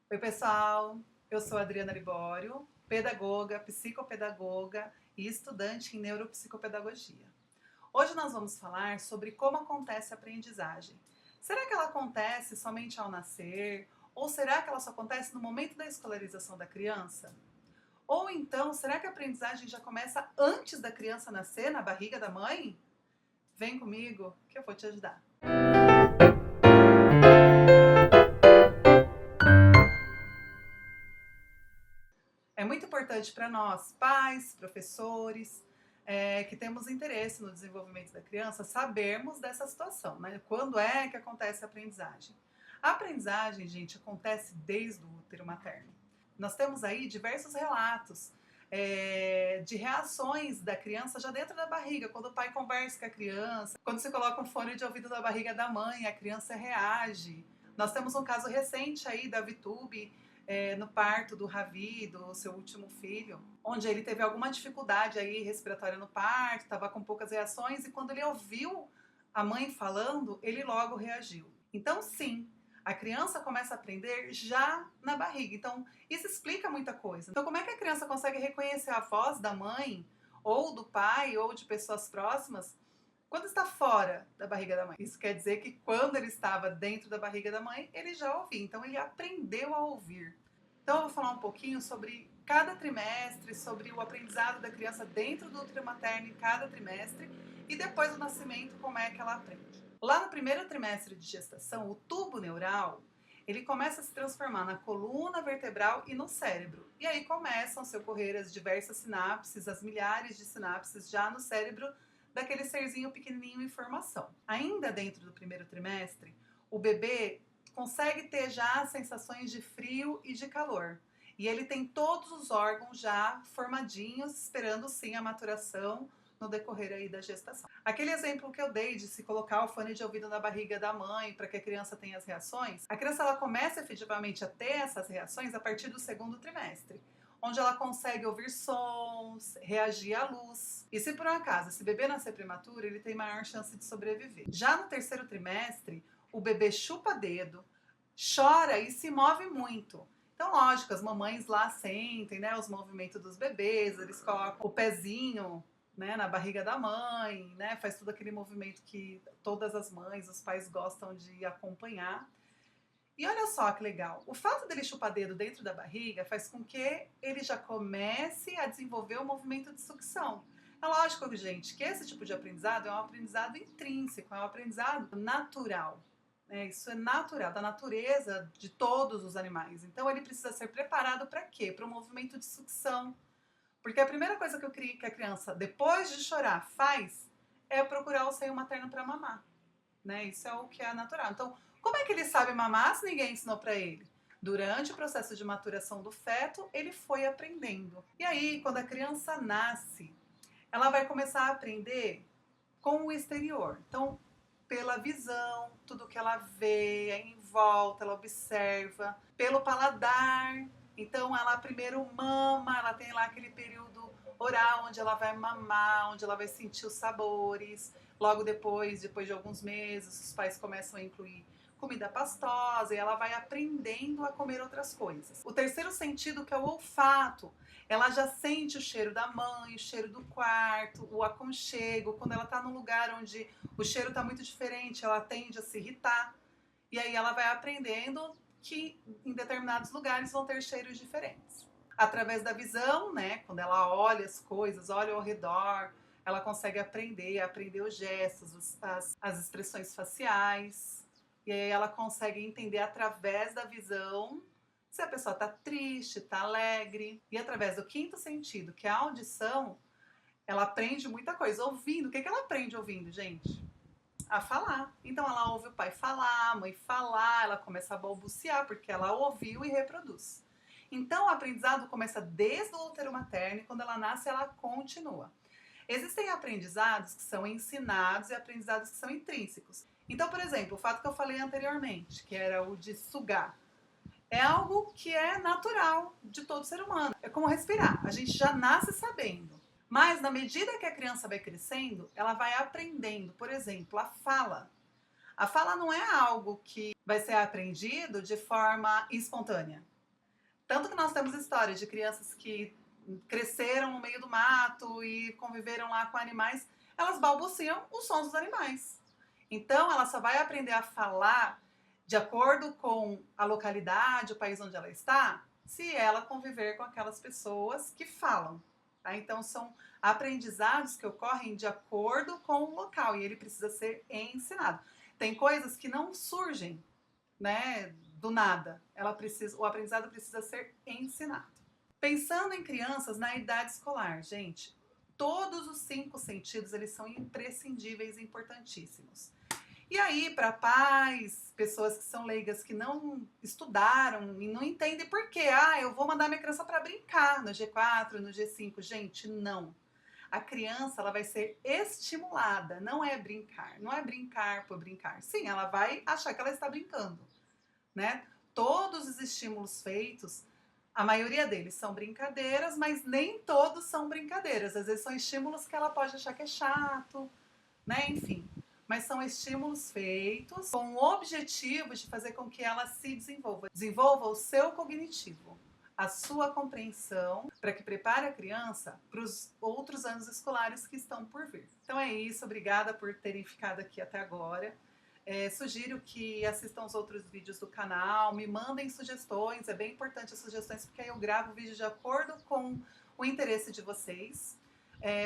Oi, pessoal. Eu sou a Adriana Libório, pedagoga, psicopedagoga e estudante em neuropsicopedagogia. Hoje nós vamos falar sobre como acontece a aprendizagem. Será que ela acontece somente ao nascer? Ou será que ela só acontece no momento da escolarização da criança? Ou então, será que a aprendizagem já começa antes da criança nascer, na barriga da mãe? Vem comigo que eu vou te ajudar. É muito importante para nós, pais, professores, que temos interesse no desenvolvimento da criança, sabermos dessa situação, né? Quando é que acontece a aprendizagem? A aprendizagem, gente, acontece desde o útero materno. Nós temos aí diversos relatos de reações da criança já dentro da barriga, quando o pai conversa com a criança, quando se coloca um fone de ouvido na barriga da mãe, a criança reage. Nós temos um caso recente aí da ViTube, no parto do Ravi, do seu último filho, onde ele teve alguma dificuldade aí respiratória no parto, estava com poucas reações, e quando ele ouviu a mãe falando, ele logo reagiu. Então, sim, a criança começa a aprender já na barriga. Então, isso explica muita coisa. Então, como é que a criança consegue reconhecer a voz da mãe, ou do pai, ou de pessoas próximas, quando está fora da barriga da mãe? Isso quer dizer que quando ele estava dentro da barriga da mãe, ele já ouvia. Então, ele aprendeu a ouvir. Então, eu vou falar um pouquinho sobre cada trimestre, sobre o aprendizado da criança dentro do útero materno em cada trimestre e depois do nascimento, como é que ela aprende. Lá no primeiro trimestre de gestação, o tubo neural, ele começa a se transformar na coluna vertebral e no cérebro. E aí começam a se ocorrer as diversas sinapses, as milhares de sinapses já no cérebro daquele serzinho pequenininho em formação. Ainda dentro do primeiro trimestre, o bebê consegue ter já sensações de frio e de calor. E ele tem todos os órgãos já formadinhos, esperando sim a maturação no decorrer aí da gestação. Aquele exemplo que eu dei de se colocar o fone de ouvido na barriga da mãe para que a criança tenha as reações, a criança ela começa efetivamente a ter essas reações a partir do segundo trimestre, onde ela consegue ouvir sons, reagir à luz. E se por um acaso esse bebê nascer prematuro, ele tem maior chance de sobreviver. Já no terceiro trimestre, o bebê chupa dedo, chora e se move muito. Então, lógico, as mamães lá sentem, né, os movimentos dos bebês, eles colocam o pezinho, né, na barriga da mãe, né, faz todo aquele movimento que todas as mães, os pais gostam de acompanhar. E olha só que legal, o fato dele chupar dedo dentro da barriga faz com que ele já comece a desenvolver o movimento de sucção. É lógico, gente, que esse tipo de aprendizado é um aprendizado intrínseco, é um aprendizado natural. Isso é natural, da natureza de todos os animais. Então ele precisa ser preparado para quê? Para o movimento de sucção. Porque a primeira coisa que eu queria que a criança, depois de chorar, faz é procurar o seio materno para mamar. Isso é o que é natural. Então, como é que ele sabe mamar se ninguém ensinou para ele? Durante o processo de maturação do feto, ele foi aprendendo. E aí, quando a criança nasce, ela vai começar a aprender com o exterior. Então, pela visão, tudo que ela vê em volta, ela observa, pelo paladar. Então, ela primeiro mama, ela tem lá aquele período oral onde ela vai mamar, onde ela vai sentir os sabores. Logo depois de alguns meses, os pais começam a incluir comida pastosa e ela vai aprendendo a comer outras coisas. O terceiro sentido, que é o olfato, ela já sente o cheiro da mãe, o cheiro do quarto, o aconchego. Quando ela está num lugar onde o cheiro está muito diferente, ela tende a se irritar. E aí ela vai aprendendo que em determinados lugares vão ter cheiros diferentes. Através da visão, né, quando ela olha as coisas, olha ao redor, ela consegue aprender os gestos, as expressões faciais. E aí ela consegue entender através da visão se a pessoa está triste, está alegre. E através do quinto sentido, que é a audição, ela aprende muita coisa. Ouvindo, o que ela aprende ouvindo, gente? A falar. Então ela ouve o pai falar, a mãe falar, ela começa a balbuciar, porque ela ouviu e reproduz. Então o aprendizado começa desde o útero materno e quando ela nasce ela continua. Existem aprendizados que são ensinados e aprendizados que são intrínsecos. Então, por exemplo, o fato que eu falei anteriormente, que era o de sugar, é algo que é natural de todo ser humano. É como respirar. A gente já nasce sabendo. Mas, na medida que a criança vai crescendo, ela vai aprendendo. Por exemplo, a fala. A fala não é algo que vai ser aprendido de forma espontânea. Tanto que nós temos histórias de crianças que cresceram no meio do mato e conviveram lá com animais, elas balbuciam os sons dos animais. Então, ela só vai aprender a falar de acordo com a localidade, o país onde ela está, se ela conviver com aquelas pessoas que falam. Tá? Então, são aprendizados que ocorrem de acordo com o local e ele precisa ser ensinado. Tem coisas que não surgem, né, do nada. O aprendizado precisa ser ensinado. Pensando em crianças na idade escolar, gente, todos os 5 sentidos eles são imprescindíveis e importantíssimos. E aí, para pais, pessoas que são leigas, que não estudaram e não entendem por quê, eu vou mandar minha criança para brincar no G4, no G5. Gente, não. A criança ela vai ser estimulada, não é brincar por brincar. Sim, ela vai achar que ela está brincando, né? Todos os estímulos feitos, a maioria deles são brincadeiras, mas nem todos são brincadeiras. Às vezes são estímulos que ela pode achar que é chato, né? Enfim, mas são estímulos feitos com o objetivo de fazer com que ela se desenvolva o seu cognitivo, a sua compreensão, para que prepare a criança para os outros anos escolares que estão por vir. Então é isso, obrigada por terem ficado aqui até agora. Sugiro que assistam os outros vídeos do canal, me mandem sugestões, é bem importante as sugestões, porque aí eu gravo o vídeo de acordo com o interesse de vocês.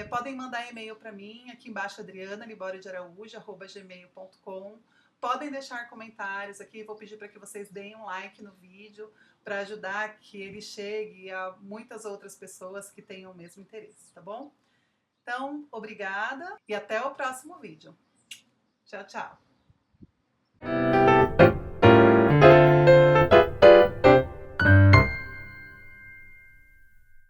Podem mandar e-mail para mim, aqui embaixo, adrianaliborio.gmail.com. Podem deixar comentários aqui, vou pedir para que vocês deem um like no vídeo, para ajudar que ele chegue a muitas outras pessoas que tenham o mesmo interesse, tá bom? Então, obrigada e até o próximo vídeo. Tchau, tchau!